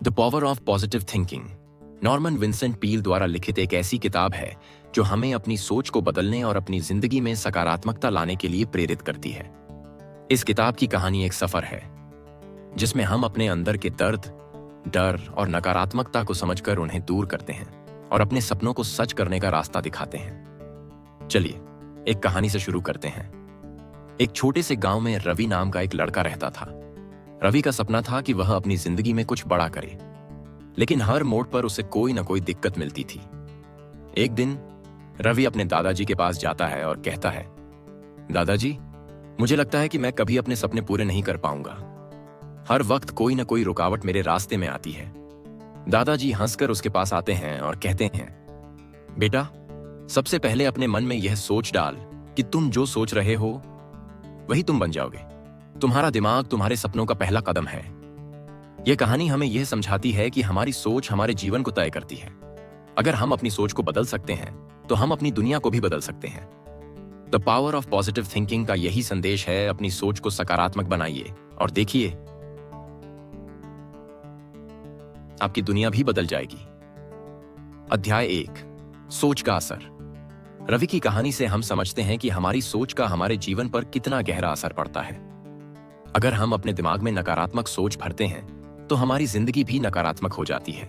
The power of positive thinking Norman Vincent Peale द्वारा लिखित एक ऐसी किताब है जो हमें अपनी सोच को बदलने और अपनी जिंदगी में सकारात्मकता लाने के लिए प्रेरित करती है। इस किताब की कहानी एक सफर है जिसमें हम अपने अंदर के दर्द, डर और नकारात्मकता को समझकर उन्हें दूर करते हैं और अपने सपनों को सच करने का रास्ता दिखाते हैं। चलिए एक कहानी से शुरू करते हैं। एक छोटे से गांव में रवि नाम का एक लड़का रहता था। रवि का सपना था कि वह अपनी जिंदगी में कुछ बड़ा करे, लेकिन हर मोड़ पर उसे कोई ना कोई दिक्कत मिलती थी। एक दिन रवि अपने दादाजी के पास जाता है और कहता है, दादाजी, मुझे लगता है कि मैं कभी अपने सपने पूरे नहीं कर पाऊंगा। हर वक्त कोई ना कोई रुकावट मेरे रास्ते में आती है। दादाजी हंसकर उसके पास आते हैं और कहते हैं, बेटा, सबसे पहले अपने मन में यह सोच डाल कि तुम जो सोच रहे हो वही तुम बन जाओगे। तुम्हारा दिमाग तुम्हारे सपनों का पहला कदम है। यह कहानी हमें यह समझाती है कि हमारी सोच हमारे जीवन को तय करती है। अगर हम अपनी सोच को बदल सकते हैं तो हम अपनी दुनिया को भी बदल सकते हैं। The power of positive thinking का यही संदेश है। अपनी सोच को सकारात्मक बनाइए और देखिए आपकी दुनिया भी बदल जाएगी। अध्याय 1, सोच का असर। रवि की कहानी से हम समझते हैं कि हमारी सोच का हमारे जीवन पर कितना गहरा असर पड़ता है। अगर हम अपने दिमाग में नकारात्मक सोच भरते हैं तो हमारी जिंदगी भी नकारात्मक हो जाती है,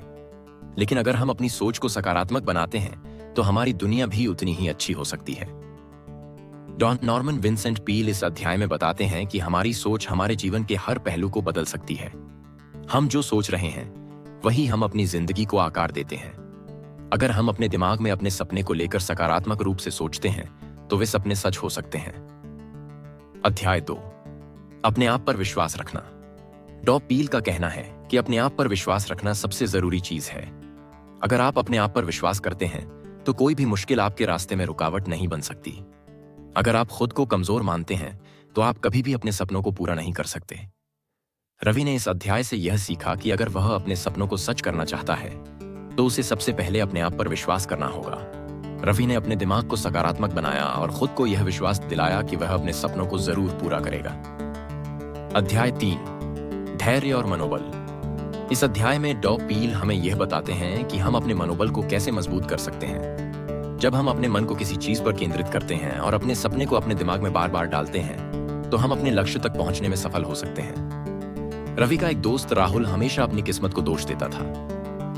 लेकिन अगर हम अपनी सोच को सकारात्मक बनाते हैं तो हमारी दुनिया भी उतनी ही अच्छी हो सकती है। नॉर्मन विंसेंट पील इस अध्याय में बताते हैं कि हमारी सोच हमारे जीवन के हर पहलू को बदल सकती है। हम जो सोच रहे हैं वही हम अपनी जिंदगी को आकार देते हैं। अगर हम अपने दिमाग में अपने सपने को लेकर सकारात्मक रूप से सोचते हैं तो वे सपने सच हो सकते हैं। अध्याय 2, अपने आप पर विश्वास रखना। डॉ पील का कहना है कि अपने आप पर विश्वास रखना सबसे जरूरी चीज है। अगर आप अपने आप पर विश्वास करते हैं तो कोई भी मुश्किल आपके रास्ते में रुकावट नहीं बन सकती। अगर आप खुद को कमजोर मानते हैं तो आप कभी भी अपने सपनों को पूरा नहीं कर सकते। रवि ने इस अध्याय से यह सीखा कि अगर वह अपने सपनों को सच करना चाहता है तो उसे सबसे पहले अपने आप पर विश्वास करना होगा। रवि ने अपने दिमाग को सकारात्मक बनाया और खुद को यह विश्वास दिलाया कि वह अपने सपनों को जरूर पूरा करेगा। अध्याय 3, धैर्य और मनोबल। इस अध्याय में डॉ पील हमें यह बताते हैं कि हम अपने मनोबल को कैसे मजबूत कर सकते हैं। जब हम अपने मन को किसी चीज पर केंद्रित करते हैं और अपने सपने को अपने दिमाग में बार बार डालते हैं तो हम अपने लक्ष्य तक पहुंचने में सफल हो सकते हैं। रवि का एक दोस्त राहुल हमेशा अपनी किस्मत को दोष देता था,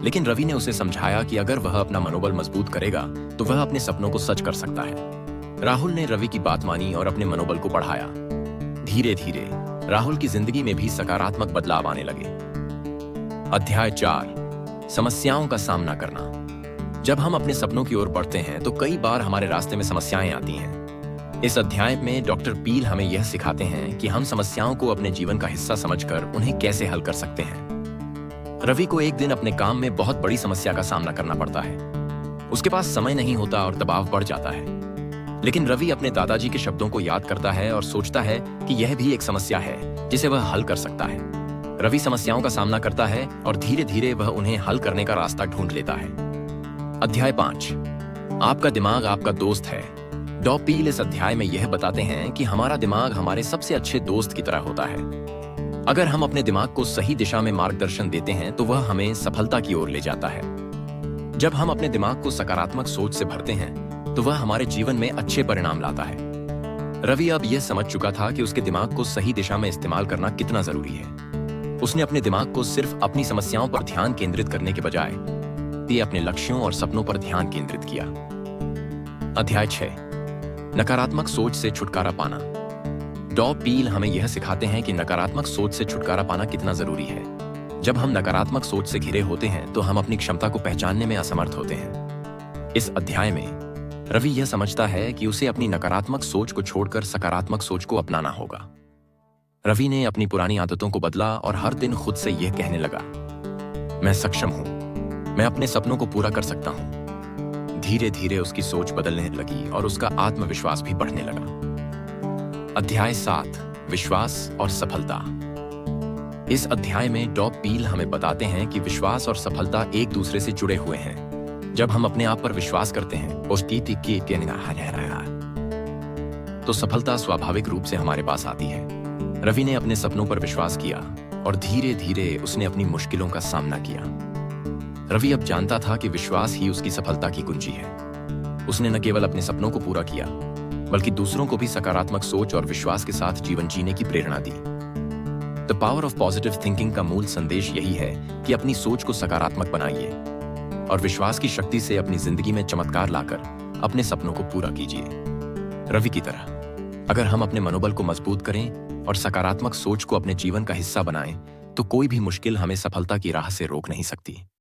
लेकिन रवि ने उसे समझाया कि अगर वह अपना मनोबल मजबूत करेगा तो वह अपने सपनों को सच कर सकता है। राहुल ने रवि की बात मानी और अपने मनोबल को बढ़ाया। धीरे धीरे राहुल की जिंदगी में भी सकारात्मक बदलाव आने लगे। अध्याय 4, समस्याओं का सामना करना। जब हम अपने सपनों की ओर बढ़ते हैं तो कई बार हमारे रास्ते में समस्याएं आती हैं। इस अध्याय में डॉक्टर पील हमें यह सिखाते हैं कि हम समस्याओं को अपने जीवन का हिस्सा समझकर उन्हें कैसे हल कर सकते हैं। रवि को एक दिन अपने काम में बहुत बड़ी समस्या का सामना करना पड़ता है। उसके पास समय नहीं होता और दबाव बढ़ जाता है, लेकिन रवि अपने दादाजी के शब्दों को याद करता है और सोचता है कि यह भी एक समस्या है जिसे वह हल कर सकता है। रवि समस्याओं का सामना करता है और धीरे धीरे वह उन्हें हल करने का रास्ता ढूंढ लेता है। अध्याय 5, आपका दिमाग आपका दोस्त है। डॉ पील इस अध्याय में यह बताते हैं कि हमारा दिमाग हमारे सबसे अच्छे दोस्त की तरह होता है। अगर हम अपने दिमाग को सही दिशा में मार्गदर्शन देते हैं तो वह हमें सफलता की ओर ले जाता है। जब हम अपने दिमाग को सकारात्मक सोच से भरते हैं तो वह हमारे जीवन में अच्छे परिणाम लाता है। रवि अब यह समझ चुका था कि उसके दिमाग को सही दिशा में इस्तेमाल करना कितना जरूरी है। उसने अपने दिमाग को सिर्फ अपनी समस्याओं पर ध्यान केंद्रित करने के बजाय अपने लक्ष्यों और सपनों पर ध्यान केंद्रित किया। अध्याय 6, नकारात्मक सोच से छुटकारा पाना। डॉ पील हमें यह सिखाते हैं कि नकारात्मक सोच से छुटकारा पाना कितना जरूरी है। जब हम नकारात्मक सोच से घिरे होते हैं तो हम अपनी क्षमता को पहचानने में असमर्थ होते हैं। इस अध्याय में रवि यह समझता है कि उसे अपनी नकारात्मक सोच को छोड़कर सकारात्मक सोच को अपनाना होगा। रवि ने अपनी पुरानी आदतों को बदला और हर दिन खुद से यह कहने लगा, मैं सक्षम हूं, मैं अपने सपनों को पूरा कर सकता हूं। धीरे धीरे उसकी सोच बदलने लगी और उसका आत्मविश्वास भी बढ़ने लगा। अध्याय 7, विश्वास और सफलता। इस अध्याय में डॉ पील हमें बताते हैं कि विश्वास और सफलता एक दूसरे से जुड़े हुए हैं। जब हम अपने आप पर विश्वास करते हैं तो सफलता स्वाभाविक रूप से हमारे पास आती है। रवि ने अपने सपनों पर विश्वास किया और धीरे धीरे उसने अपनी मुश्किलों का सामना किया। रवि अब जानता था कि विश्वास ही उसकी सफलता की कुंजी है। उसने न केवल अपने सपनों को पूरा किया, बल्कि दूसरों को भी सकारात्मक सोच और विश्वास के साथ जीवन जीने की प्रेरणा दी। The power of positive thinking का मूल संदेश यही है कि अपनी सोच को सकारात्मक बनाइए और विश्वास की शक्ति से अपनी जिंदगी में चमत्कार लाकर अपने सपनों को पूरा कीजिए। रवि की तरह अगर हम अपने मनोबल को मजबूत करें और सकारात्मक सोच को अपने जीवन का हिस्सा बनाएं, तो कोई भी मुश्किल हमें सफलता की राह से रोक नहीं सकती।